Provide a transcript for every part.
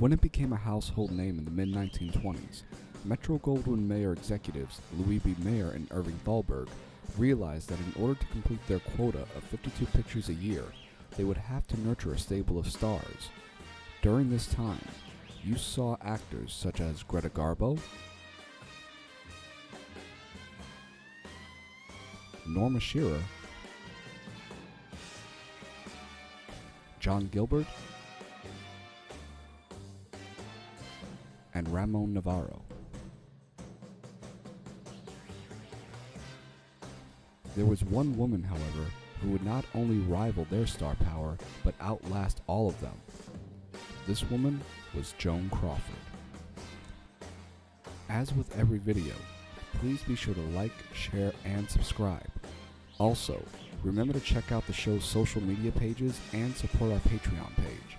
When it became a household name in the mid-1920s, Metro-Goldwyn-Mayer executives Louis B. Mayer and Irving Thalberg realized that in order to complete their quota of 52 pictures a year, they would have to nurture a stable of stars. During this time, you saw actors such as Greta Garbo, Norma Shearer, John Gilbert, and Ramon Navarro. There was one woman, however, who would not only rival their star power, but outlast all of them. This woman was Joan Crawford. As with every video, please be sure to like, share, and subscribe. Also, remember to check out the show's social media pages and support our Patreon page.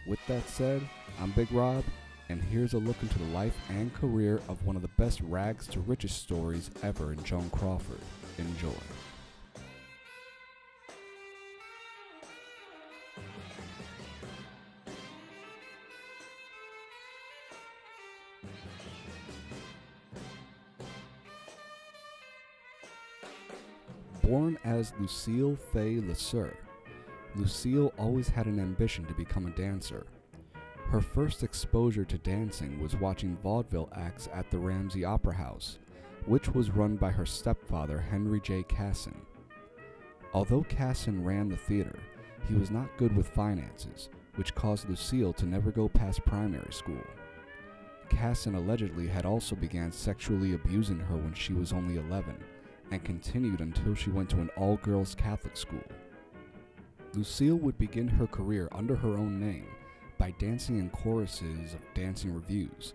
With that said, I'm Big Rob, and here's a look into the life and career of one of the best rags to riches stories ever in Joan Crawford. Enjoy. Born as Lucille Fay Lesur, Lucille always had an ambition to become a dancer. Her first exposure to dancing was watching vaudeville acts at the Ramsey Opera House, which was run by her stepfather Henry J. Casson. Although Casson ran the theater, he was not good with finances, which caused Lucille to never go past primary school. Casson allegedly had also began sexually abusing her when she was only 11, and continued until she went to an all-girls Catholic school. Lucille would begin her career under her own name by dancing in choruses of dancing revues.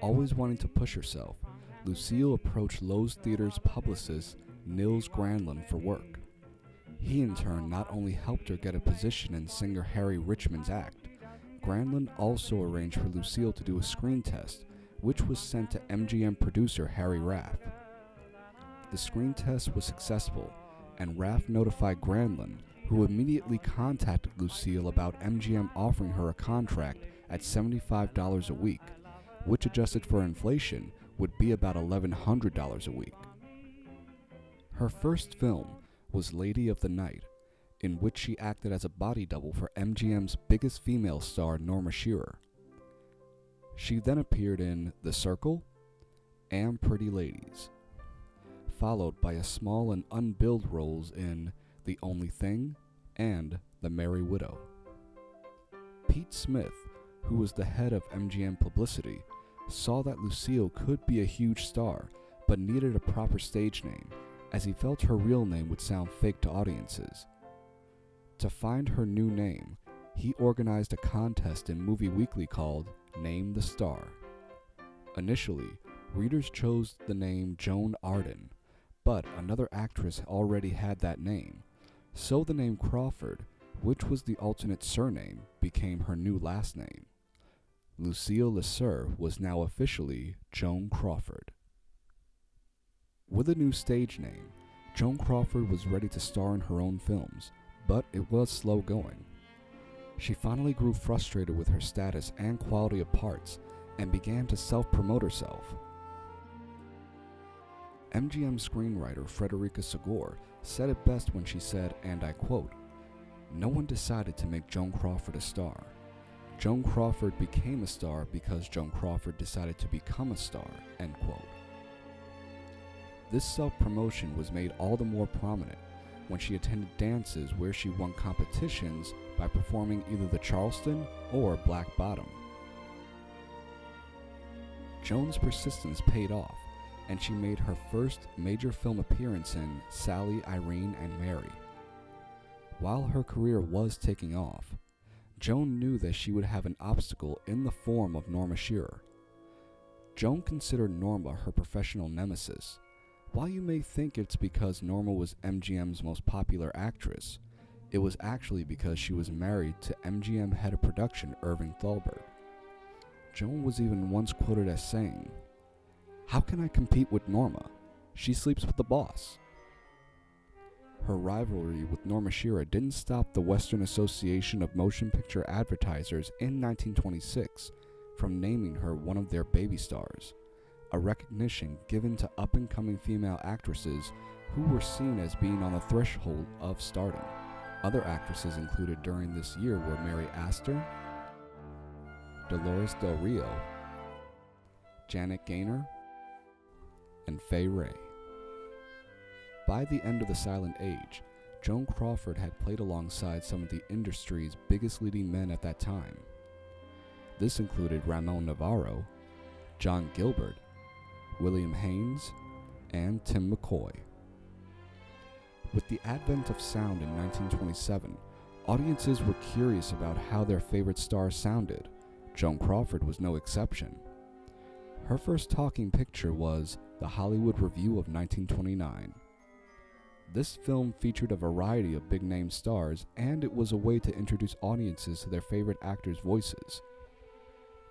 Always wanting to push herself, Lucille approached Lowe's Theater's publicist, Nils Granlund, for work. He in turn not only helped her get a position in singer Harry Richmond's act, Granlund also arranged for Lucille to do a screen test, which was sent to MGM producer Harry Raff. The screen test was successful, and Raff notified Granlund, who immediately contacted Lucille about MGM offering her a contract at $75 a week, which adjusted for inflation would be about $1,100 a week. Her first film was Lady of the Night, in which she acted as a body double for MGM's biggest female star, Norma Shearer. She then appeared in The Circle and Pretty Ladies, followed by a small and unbilled roles in The Only Thing and The Merry Widow. Pete Smith, who was the head of MGM Publicity, saw that Lucille could be a huge star, but needed a proper stage name, as he felt her real name would sound fake to audiences. To find her new name, he organized a contest in Movie Weekly called Name the Star. Initially, readers chose the name Joan Arden, but another actress already had that name, so the name Crawford, which was the alternate surname, became her new last name. Lucille Lesur was now officially Joan Crawford. With a new stage name, Joan Crawford was ready to star in her own films, but it was slow going. She finally grew frustrated with her status and quality of parts and began to self-promote herself. MGM screenwriter Frederica Segor said it best when she said, and I quote, "No one decided to make Joan Crawford a star. Joan Crawford became a star because Joan Crawford decided to become a star," end quote. This self-promotion was made all the more prominent when she attended dances where she won competitions by performing either the Charleston or Black Bottom. Joan's persistence paid off, and she made her first major film appearance in Sally, Irene, and Mary. While her career was taking off, Joan knew that she would have an obstacle in the form of Norma Shearer. Joan considered Norma her professional nemesis. While you may think it's because Norma was MGM's most popular actress, it was actually because she was married to MGM head of production Irving Thalberg. Joan was even once quoted as saying, "How can I compete with Norma? She sleeps with the boss." Her rivalry with Norma Shearer didn't stop the Western Association of Motion Picture Advertisers in 1926 from naming her one of their baby stars, a recognition given to up-and-coming female actresses who were seen as being on the threshold of stardom. Other actresses included during this year were Mary Astor, Dolores Del Rio, Janet Gaynor, and Fay Wray. By the end of the Silent Age, Joan Crawford had played alongside some of the industry's biggest leading men at that time. This included Ramon Navarro, John Gilbert, William Haynes, and Tim McCoy. With the advent of sound in 1927, audiences were curious about how their favorite stars sounded. Joan Crawford was no exception. Her first talking picture was The Hollywood Review of 1929. This film featured a variety of big-name stars, and it was a way to introduce audiences to their favorite actors' voices.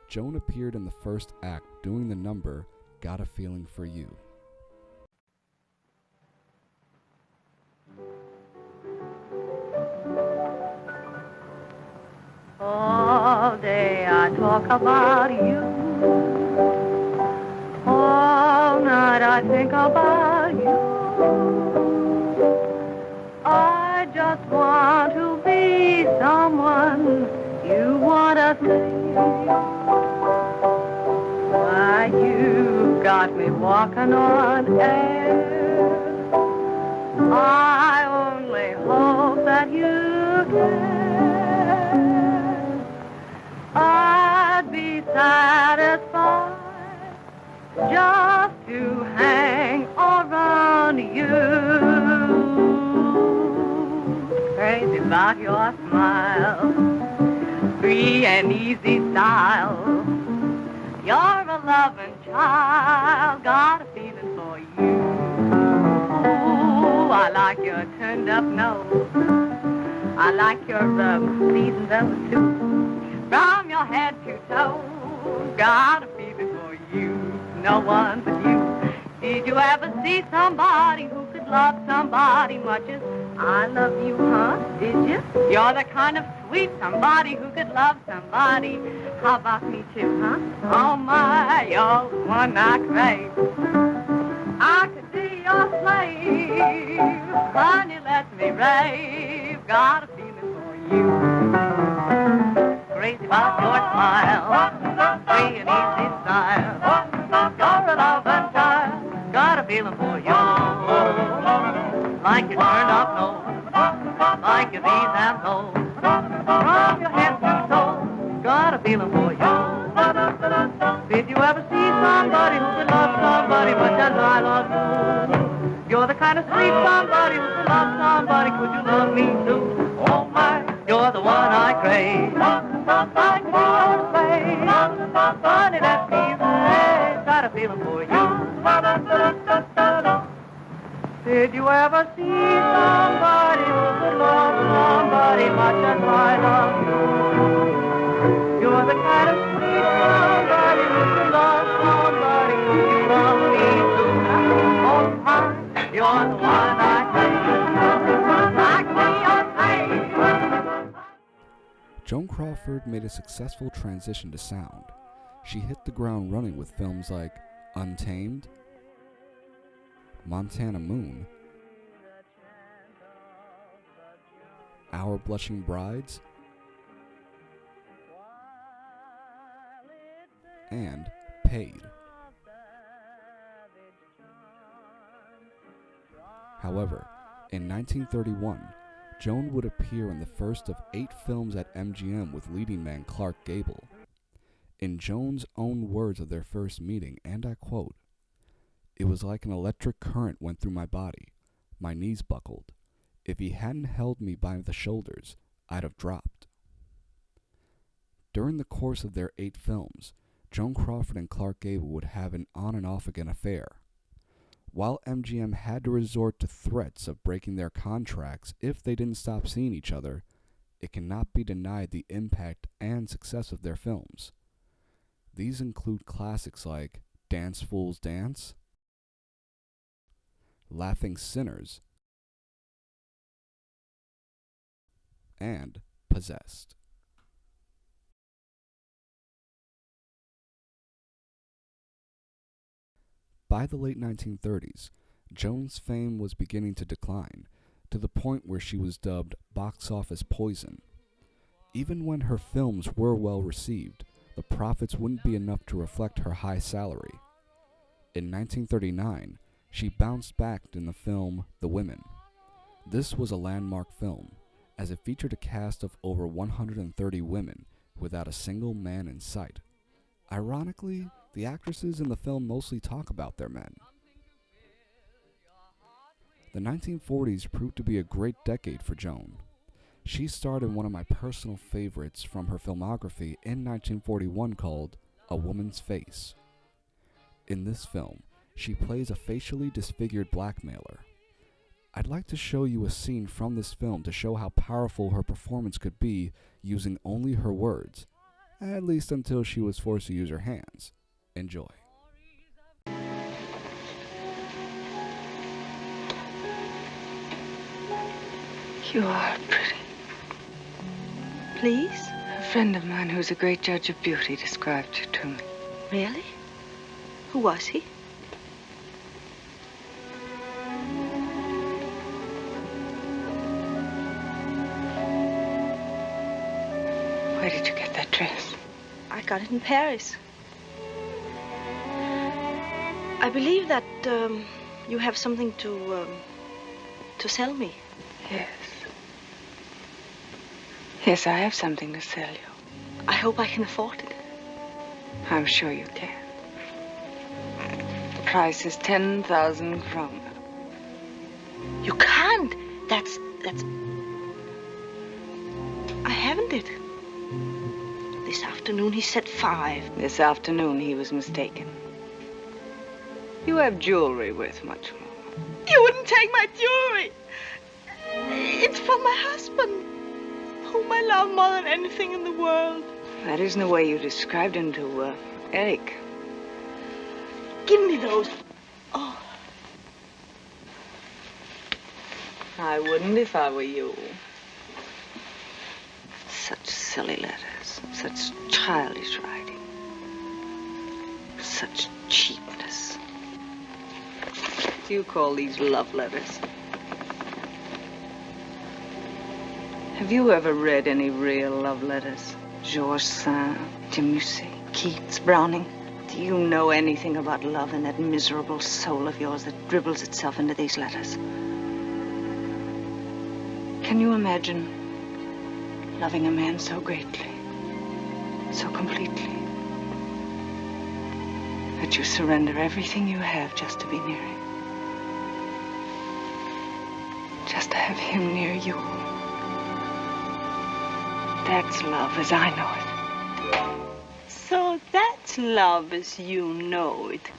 Joan appeared in the first act doing the number Got a Feeling for You. All day I talk about you. All night I think about you. I just want to be someone you want to see. Why, you got me walking on air. I only hope that you care. I'd be satisfied just to hang around you. Crazy about your smile, free and easy style. You're a loving child, got a feeling for you. Ooh, I like your turned up nose. I like your seasoned velvet suit. From your head to toe, got a feeling for you. No one but you. Did you ever see somebody who could love somebody much as I love you, huh? Did you? You're the kind of sweet somebody who could love somebody. How about me too, huh? Oh my, you're the one I crave. I could be your slave. Honey, let me rave. Got a feeling for you. Crazy about your smile, free and easy style. You're a loving child, got a feeling for you. Like your turned up nose, like your V's and O's. From your head to toe, got a feeling for you. Did you ever see somebody who could love somebody much as I love you? You're the kind of sweet somebody who could love somebody. Could you love me too? Oh my, you're the one I crave. I could be your slave. Honey, let me rave. Got a feeling for you. Did you ever see somebody who could love somebody much as I love you? You're the kind of sweet somebody who could love somebody. Could you love me too? Oh my, you're the one I crave. I could be your slave. Joan Crawford made a successful transition to sound. She hit the ground running with films like Untamed, Montana Moon, Our Blushing Brides, and Paid. However, in 1931, Joan would appear in the first of 8 films at MGM with leading man Clark Gable. In Joan's own words of their first meeting, and I quote, "It was like an electric current went through my body. My knees buckled. If he hadn't held me by the shoulders, I'd have dropped." During the course of their 8 films, Joan Crawford and Clark Gable would have an on and off again affair. While MGM had to resort to threats of breaking their contracts if they didn't stop seeing each other, it cannot be denied the impact and success of their films. These include classics like Dance Fools Dance, Laughing Sinners, and Possessed. By the late 1930s, Joan's fame was beginning to decline, to the point where she was dubbed box office poison. Even when her films were well received, the profits wouldn't be enough to reflect her high salary. In 1939, she bounced back in the film The Women. This was a landmark film, as it featured a cast of over 130 women without a single man in sight. Ironically, the actresses in the film mostly talk about their men. The 1940s proved to be a great decade for Joan. She starred in one of my personal favorites from her filmography in 1941 called A Woman's Face. In this film, she plays a facially disfigured blackmailer. I'd like to show you a scene from this film to show how powerful her performance could be using only her words, at least until she was forced to use her hands. Enjoy. You are pretty. Please? A friend of mine who's a great judge of beauty described you to me. Really? Who was he? Where did you get that dress? I got it in Paris. I believe that you have something to sell me. Yes. Yes, I have something to sell you. I hope I can afford it. I'm sure you can. The price is 10,000 kroner. You can't. That's... I haven't it. This afternoon he said 5. This afternoon he was mistaken. You have jewelry worth much more. You wouldn't take my jewelry. It's from my husband, whom I love more than anything in the world. That isn't the way you described him to, Eric. Give me those. Oh. I wouldn't if I were you. Such silly letters, such childish writing, such cheapness. Do you call these love letters? Have you ever read any real love letters? Georges Sand, de Musset, Keats, Browning? Do you know anything about love in that miserable soul of yours that dribbles itself into these letters? Can you imagine loving a man so greatly, so completely, that you surrender everything you have just to be near him? Just to have him near you. That's love as I know it. So that's love as you know it.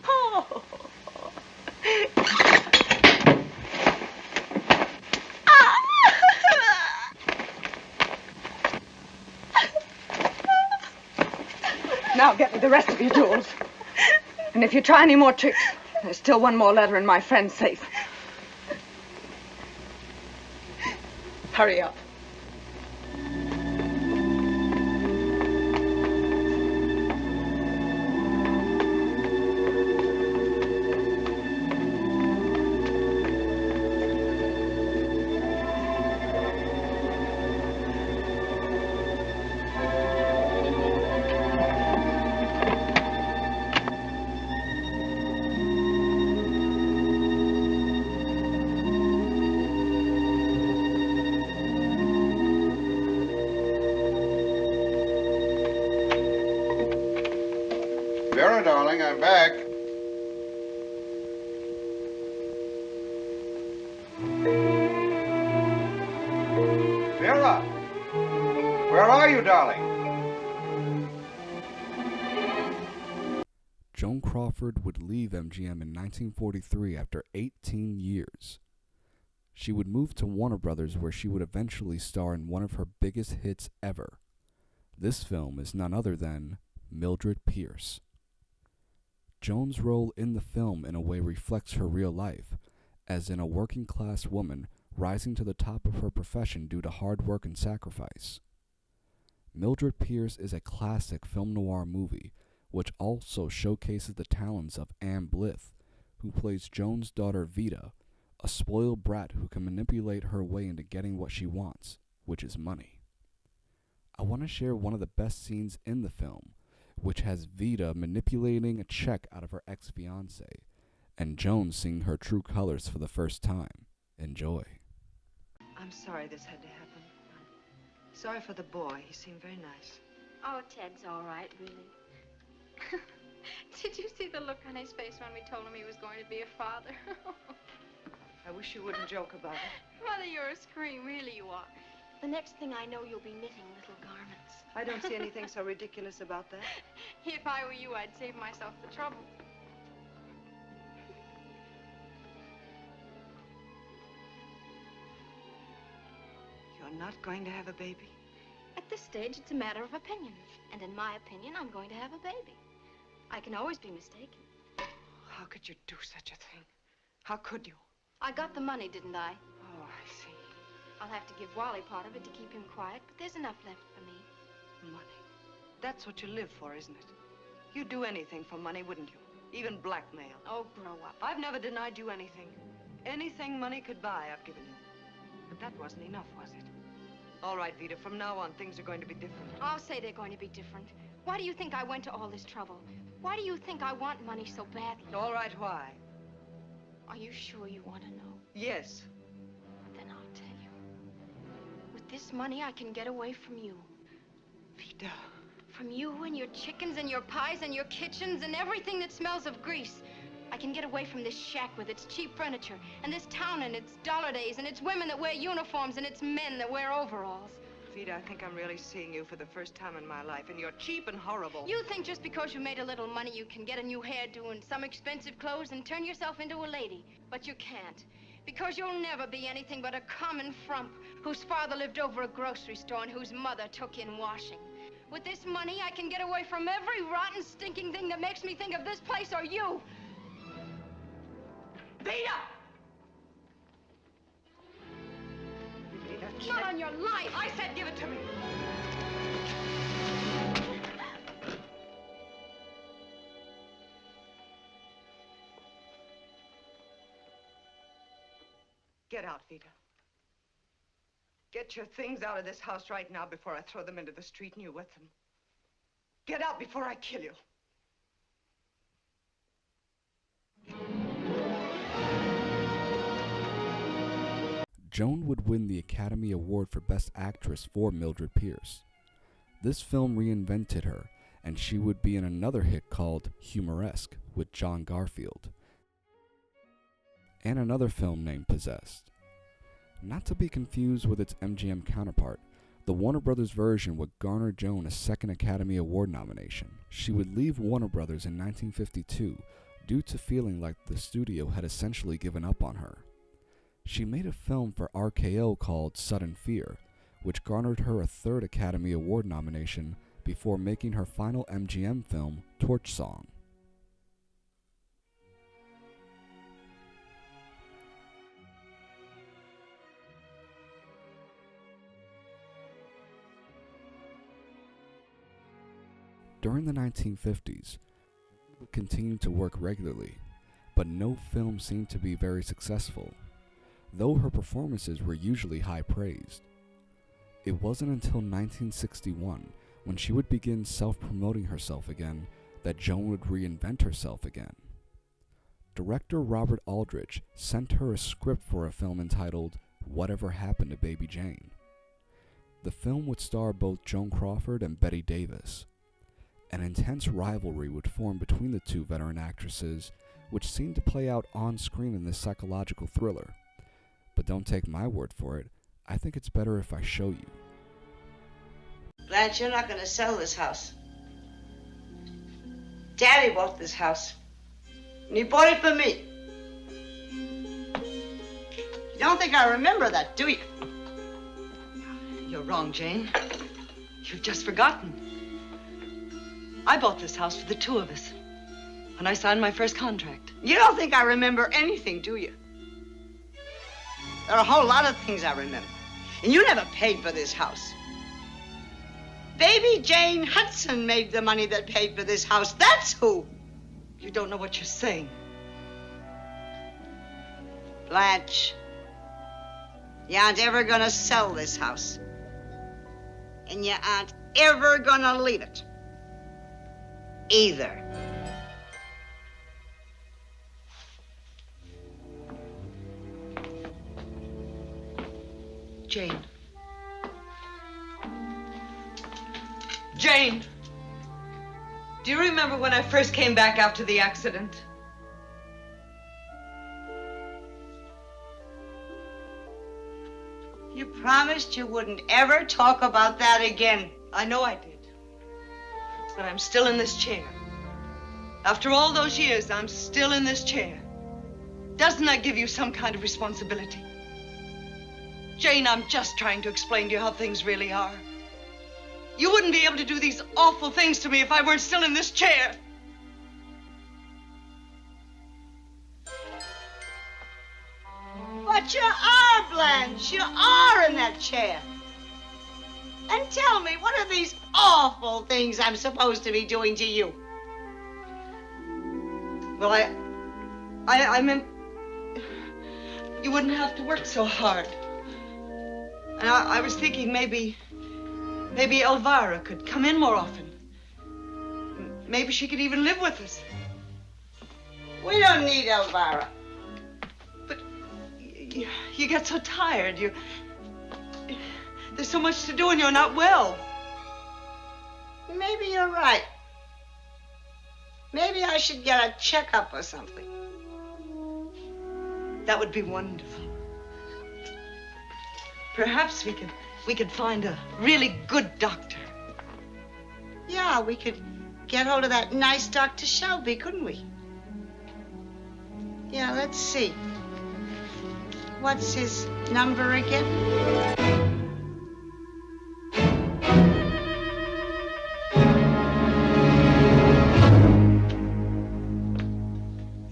Oh. Now get me the rest of your jewels. And if you try any more tricks, there's still one more letter in my friend's safe. Hurry up. Vera, darling, I'm back. Vera! Where are you, darling? Joan Crawford would leave MGM in 1943 after 18 years. She would move to Warner Brothers, where she would eventually star in one of her biggest hits ever. This film is none other than Mildred Pierce. Joan's role in the film in a way reflects her real life, as in a working-class woman rising to the top of her profession due to hard work and sacrifice. Mildred Pierce is a classic film noir movie, which also showcases the talents of Anne Blyth, who plays Joan's daughter Vida, a spoiled brat who can manipulate her way into getting what she wants, which is money. I want to share one of the best scenes in the film, which has Vida manipulating a check out of her ex-fiancé, and Joan seeing her true colors for the first time. Enjoy. I'm sorry this had to happen. I'm sorry for the boy. He seemed very nice. Oh, Ted's all right, really. Did you see the look on his face when we told him he was going to be a father? I wish you wouldn't joke about it. Mother, you're a scream. Really, you are. The next thing I know, you'll be knitting little garments. I don't see anything so ridiculous about that. If I were you, I'd save myself the trouble. You're not going to have a baby? At this stage, it's a matter of opinion. And in my opinion, I'm going to have a baby. I can always be mistaken. How could you do such a thing? How could you? I got the money, didn't I? Oh, I see. I'll have to give Wally part of it to keep him quiet, but there's enough left for me. Money. That's what you live for, isn't it? You'd do anything for money, wouldn't you? Even blackmail. Oh, grow up. I've never denied you anything. Anything money could buy, I've given you. But that wasn't enough, was it? All right, Vida, from now on, things are going to be different. I'll say they're going to be different. Why do you think I went to all this trouble? Why do you think I want money so badly? All right, why? Are you sure you want to know? Yes. Then I'll tell you. With this money, I can get away from you. Vida. From you and your chickens and your pies and your kitchens and everything that smells of grease. I can get away from this shack with its cheap furniture and this town and its dollar days and its women that wear uniforms and its men that wear overalls. Vida, I think I'm really seeing you for the first time in my life, and you're cheap and horrible. You think just because you made a little money, you can get a new hairdo and some expensive clothes and turn yourself into a lady. But you can't. Because you'll never be anything but a common frump whose father lived over a grocery store and whose mother took in washing. With this money, I can get away from every rotten, stinking thing that makes me think of this place or you. Vida! Vida, Not on your life! I said give it to me! Get out, Vida. Get your things out of this house right now before I throw them into the street and you with them. Get out before I kill you. Joan would win the Academy Award for Best Actress for Mildred Pierce. This film reinvented her, and she would be in another hit called Humoresque with John Garfield, and another film named Possessed. Not to be confused with its MGM counterpart, the Warner Brothers version would garner Joan a second Academy Award nomination. She would leave Warner Brothers in 1952 due to feeling like the studio had essentially given up on her. She made a film for RKO called Sudden Fear, which garnered her a third Academy Award nomination before making her final MGM film, Torch Song. During the 1950s, she would continue to work regularly, but no film seemed to be very successful, though her performances were usually high praised. It wasn't until 1961, when she would begin self-promoting herself again, that Joan would reinvent herself again. Director Robert Aldrich sent her a script for a film entitled Whatever Happened to Baby Jane. The film would star both Joan Crawford and Bette Davis. An intense rivalry would form between the two veteran actresses, which seemed to play out on screen in this psychological thriller. But don't take my word for it. I think it's better if I show you. Blanche, you're not going to sell this house. Daddy bought this house. And he bought it for me. You don't think I remember that, do you? You're wrong, Jane. You've just forgotten. I bought this house for the two of us when I signed my first contract. You don't think I remember anything, do you? There are a whole lot of things I remember. And you never paid for this house. Baby Jane Hudson made the money that paid for this house. That's who. You don't know what you're saying. Blanche, you aren't ever gonna sell this house. And you aren't ever gonna leave it. Either. Jane. Jane! Do you remember when I first came back after the accident? You promised you wouldn't ever talk about that again. I know I did. But I'm still in this chair. After all those years, I'm still in this chair. Doesn't that give you some kind of responsibility? Jane, I'm just trying to explain to you how things really are. You wouldn't be able to do these awful things to me if I weren't still in this chair. But you are, Blanche. You are in that chair. And tell me, what are these awful things I'm supposed to be doing to you? Well, I meant you wouldn't have to work so hard. And I was thinking maybe Elvira could come in more often. Maybe she could even live with us. We don't need Elvira. But you get so tired. There's so much to do and you're not well. Maybe you're right. Maybe I should get a checkup or something. That would be wonderful. Perhaps we could find a really good doctor. Yeah, we could get hold of that nice Dr. Shelby, couldn't we? Yeah, let's see. What's his number again?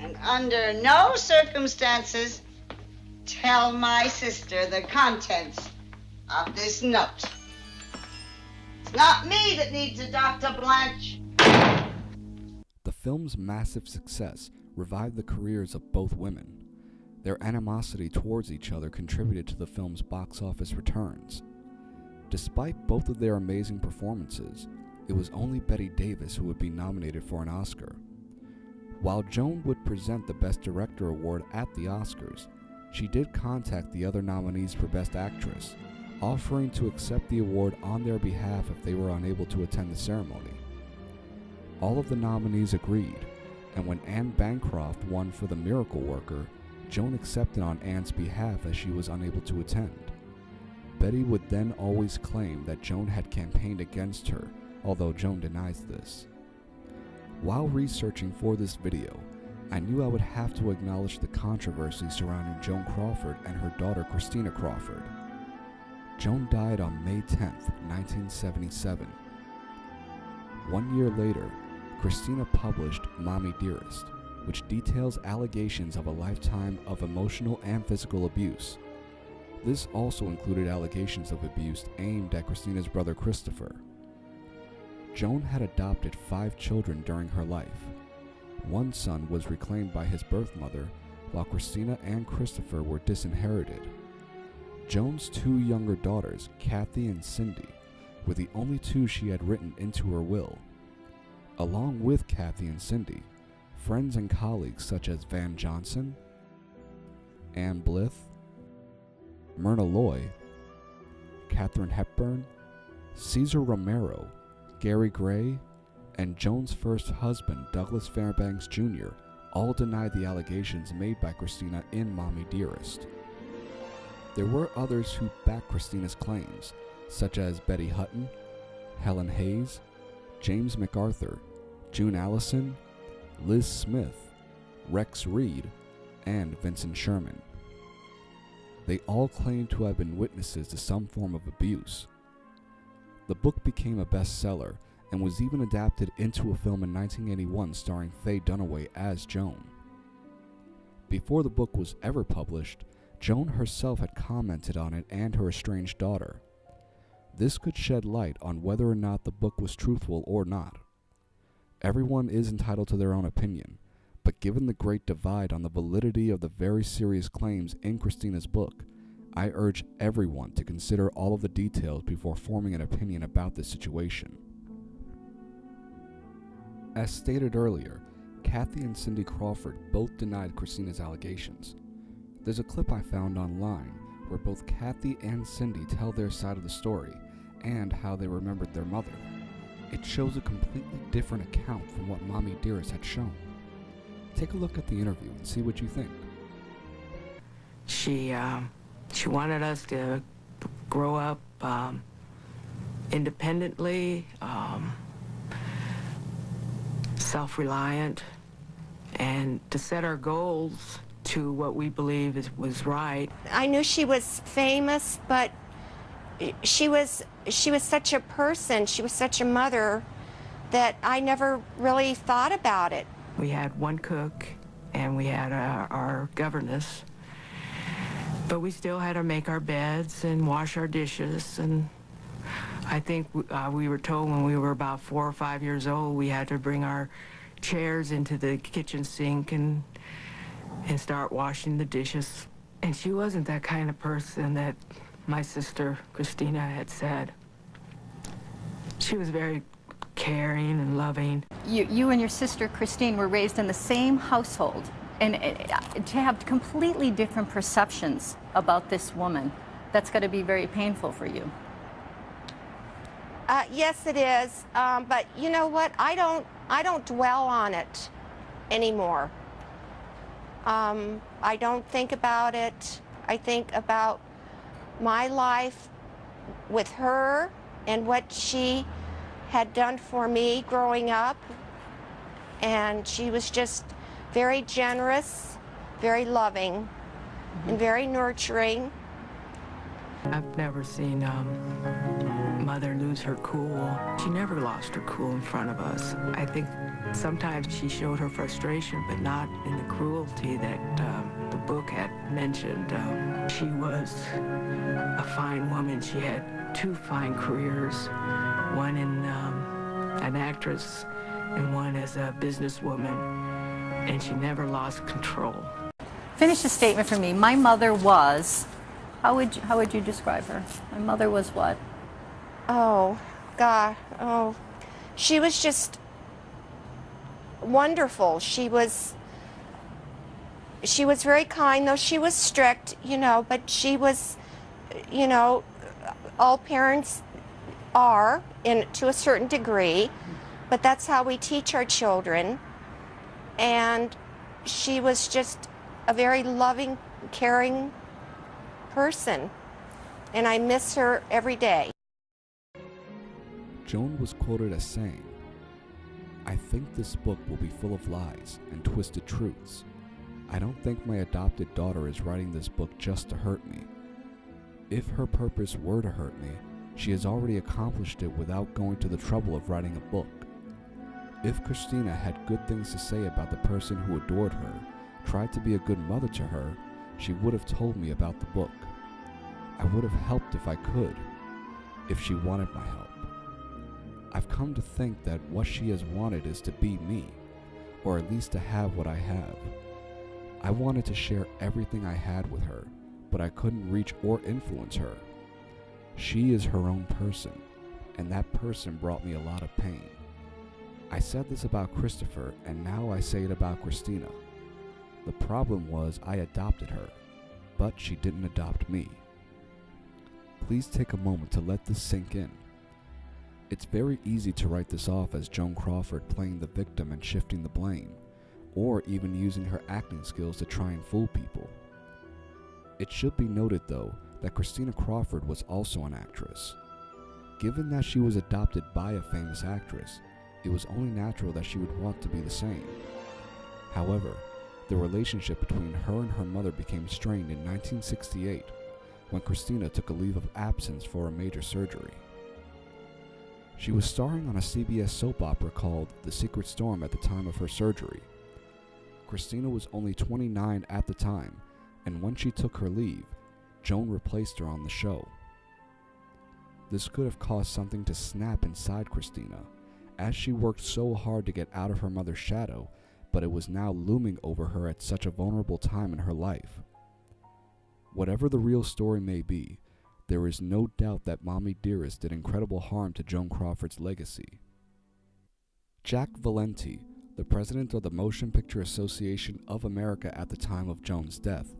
And under no circumstances tell my sister the contents of this note. It's not me that needs a Dr. Blanche. The film's massive success revived the careers of both women. Their animosity towards each other contributed to the film's box office returns. Despite both of their amazing performances, it was only Bette Davis who would be nominated for an Oscar. While Joan would present the Best Director award at the Oscars, she did contact the other nominees for Best Actress, offering to accept the award on their behalf if they were unable to attend the ceremony. All of the nominees agreed, and when Anne Bancroft won for The Miracle Worker, Joan accepted on Anne's behalf as she was unable to attend. Bette would then always claim that Joan had campaigned against her, although Joan denies this. While researching for this video, I knew I would have to acknowledge the controversy surrounding Joan Crawford and her daughter Christina Crawford. Joan died on May 10, 1977. 1 year later, Christina published Mommy Dearest, which details allegations of a lifetime of emotional and physical abuse. This also included allegations of abuse aimed at Christina's brother Christopher. Joan had adopted 5 children during her life. One son was reclaimed by his birth mother, while Christina and Christopher were disinherited. Joan's 2 younger daughters, Kathy and Cindy, were the only 2 she had written into her will. Along with Kathy and Cindy, friends and colleagues such as Van Johnson, Anne Blyth, Myrna Loy, Katharine Hepburn, Cesar Romero, Gary Gray, and Joan's first husband, Douglas Fairbanks Jr., all denied the allegations made by Christina in Mommy Dearest. There were others who backed Christina's claims, such as Betty Hutton, Helen Hayes, James MacArthur, June Allison, Liz Smith, Rex Reed, and Vincent Sherman. They all claimed to have been witnesses to some form of abuse. The book became a bestseller and was even adapted into a film in 1981 starring Faye Dunaway as Joan. Before the book was ever published, Joan herself had commented on it and her estranged daughter. This could shed light on whether or not the book was truthful or not. Everyone is entitled to their own opinion, but given the great divide on the validity of the very serious claims in Christina's book, I urge everyone to consider all of the details before forming an opinion about this situation. As stated earlier, Kathy and Cindy Crawford both denied Christina's allegations. There's a clip I found online where both Kathy and Cindy tell their side of the story and how they remembered their mother. It shows a completely different account from what Mommy Dearest had shown. Take a look at the interview and see what you think. She wanted us to grow up independently, self-reliant, and to set our goals to what we believe was right. I knew she was famous, but she was such a person, she was such a mother, that I never really thought about it. We had one cook, and we had our governess, but we still had to make our beds and wash our dishes. And I think we were told when we were about 4 or 5 years old, we had to bring our chairs into the kitchen sink and start washing the dishes. And she wasn't that kind of person that my sister Christina had said. She was very caring and loving. You and your sister Christine were raised in the same household, and to have completely different perceptions about this woman, that's got to be very painful for you. Yes, it is, but you know what? I don't dwell on it anymore. I don't think about it. I think about my life with her and what she had done for me growing up, and she was just very generous, very loving, and very nurturing. I've never seen Mother lose her cool. She never lost her cool in front of us. I think sometimes she showed her frustration, but not in the cruelty that the book had mentioned. She was a fine woman. She had 2 fine careers, one in an actress and one as a businesswoman, and she never lost control. Finish the statement for me. My mother was, how would you describe her? My mother was what? Oh, God. Oh, she was just wonderful. She was very kind, though she was strict, but she was, all parents are to a certain degree, but that's how we teach our children. And she was just a very loving, caring person, and I miss her every day. Joan was quoted as saying, "I think this book will be full of lies and twisted truths. I don't think my adopted daughter is writing this book just to hurt me. If her purpose were to hurt me, she has already accomplished it without going to the trouble of writing a book. If Christina had good things to say about the person who adored her, tried to be a good mother to her, she would have told me about the book. I would have helped if I could, if she wanted my help. I've come to think that what she has wanted is to be me, or at least to have what I have. I wanted to share everything I had with her, but I couldn't reach or influence her. She is her own person, and that person brought me a lot of pain. I said this about Christopher, and now I say it about Christina. The problem was I adopted her, but she didn't adopt me." Please take a moment to let this sink in. It's very easy to write this off as Joan Crawford playing the victim and shifting the blame, or even using her acting skills to try and fool people. It should be noted, though, that Christina Crawford was also an actress. Given that she was adopted by a famous actress, it was only natural that she would want to be the same. However, the relationship between her and her mother became strained in 1968 when Christina took a leave of absence for a major surgery. She was starring on a CBS soap opera called The Secret Storm at the time of her surgery. Christina was only 29 at the time, and when she took her leave, Joan replaced her on the show. This could have caused something to snap inside Christina, as she worked so hard to get out of her mother's shadow, but it was now looming over her at such a vulnerable time in her life. Whatever the real story may be, there is no doubt that Mommy Dearest did incredible harm to Joan Crawford's legacy. Jack Valenti, the president of the Motion Picture Association of America at the time of Joan's death,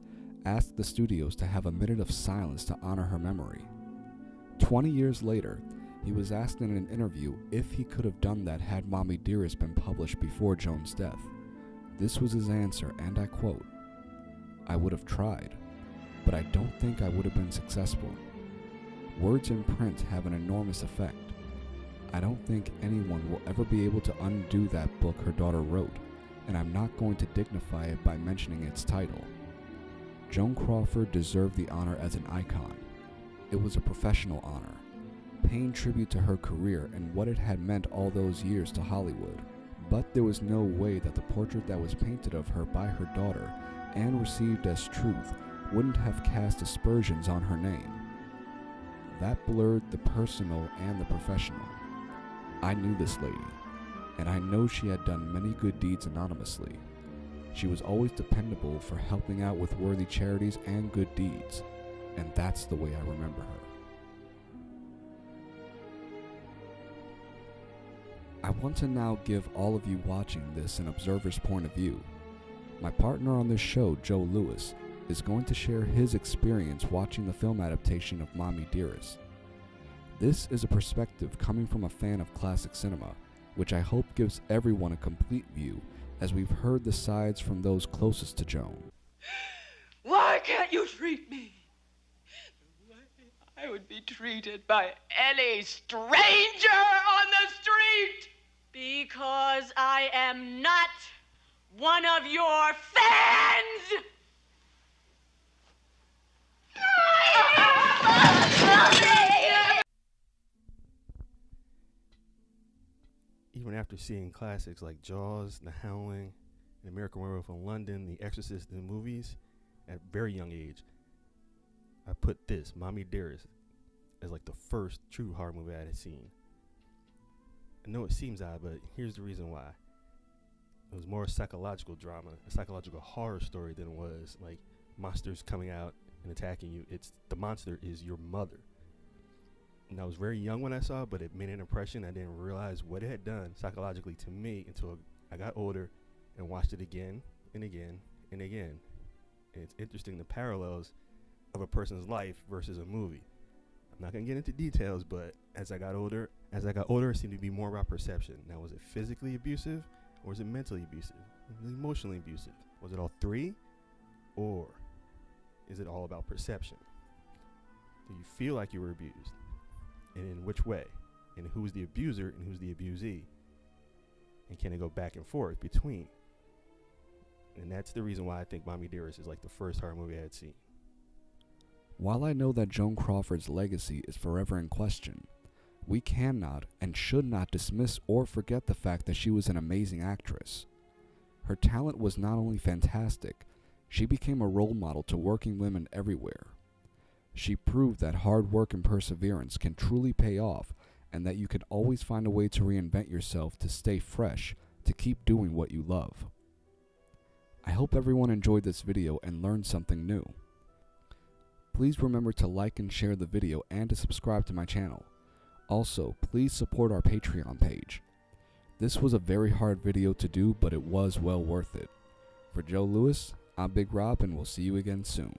asked the studios to have a minute of silence to honor her memory. 20 years later, he was asked in an interview if he could have done that had Mommy Dearest been published before Joan's death. This was his answer, and I quote, "I would have tried, but I don't think I would have been successful. Words in print have an enormous effect. I don't think anyone will ever be able to undo that book her daughter wrote, and I'm not going to dignify it by mentioning its title. Joan Crawford deserved the honor as an icon. It was a professional honor, paying tribute to her career and what it had meant all those years to Hollywood. But there was no way that the portrait that was painted of her by her daughter and received as truth wouldn't have cast aspersions on her name. That blurred the personal and the professional. I knew this lady, and I know she had done many good deeds anonymously. She was always dependable for helping out with worthy charities and good deeds, and that's the way I remember her." I want to now give all of you watching this an observer's point of view. My partner on this show, Joe Lewis, is going to share his experience watching the film adaptation of Mommy Dearest. This is a perspective coming from a fan of classic cinema, which I hope gives everyone a complete view, as we've heard the sides from those closest to Joan. Why can't you treat me the way I would be treated by any stranger on the street? Because I am not one of your fans! Even after seeing classics like Jaws, The Howling, and American Werewolf in London, The Exorcist, and movies, at a very young age, I put this, Mommy Dearest, as like the first true horror movie I had seen. I know it seems odd, but here's the reason why. It was more a psychological drama, a psychological horror story than it was like monsters coming out and attacking you. It's the monster is your mother. And I was very young when I saw it, but it made an impression. I didn't realize what it had done psychologically to me until I got older and watched it again and again and again. And it's interesting the parallels of a person's life versus a movie. I'm not going to get into details, but as I got older, it seemed to be more about perception. Now, was it physically abusive, or was it mentally abusive? Was it emotionally abusive? Was it all three? Or is it all about perception? Do you feel like you were abused? And in which way? And who's the abuser and who's the abusee? And can it go back and forth between? And that's the reason why I think Mommy Dearest is like the first horror movie I had seen. While I know that Joan Crawford's legacy is forever in question, we cannot and should not dismiss or forget the fact that she was an amazing actress. Her talent was not only fantastic, she became a role model to working women everywhere. She proved that hard work and perseverance can truly pay off, and that you can always find a way to reinvent yourself to stay fresh, to keep doing what you love. I hope everyone enjoyed this video and learned something new. Please remember to like and share the video and to subscribe to my channel. Also, please support our Patreon page. This was a very hard video to do, but it was well worth it. For Joe Lewis, I'm Big Rob, and we'll see you again soon.